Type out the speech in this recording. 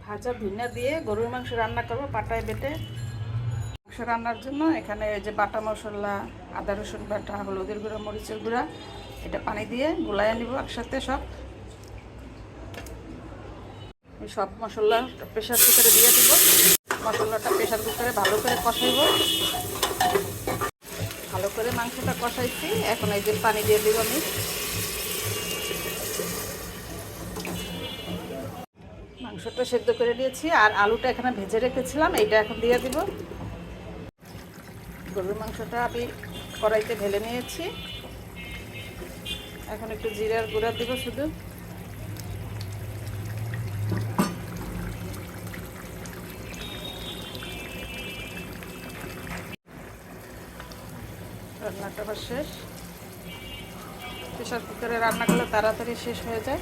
ভাজা ভিনা দিয়ে গরুর মাংস রান্না করব পাটায় বেটে। মাংস রান্নার জন্য এখানে এই যে বাটা মশলা, আদা রসুন বাটা, হলুদের গুঁড়া, মরিচের গুঁড়া, এটা পানি দিয়ে গুলাইয়া নিব একসাথে সব। সব মশলা প্রেশার কুকারে দিয়ে দেব। মশলাটা প্রেশার কুকারে ভালো করে কষাইব। ভালো করে মাংসটা কষাইছি, এখন এই যে পানি দিয়ে দেব আমি। মাংসটা সেদ্ধ করে নিয়েছি আর আলুটা এখানে ভেজে রেখেছিলাম, এইটা এখন দিয়ে দিব। গরুর মাংসটা আমি কড়াইতে ঢেলে নিয়েছি। এখন একটু জিরার গুঁড়া দিব শুধু। রান্নাটা আবার শেষ। প্রেশার কুকারে রান্না করলে তাড়াতাড়ি শেষ হয়ে যায়।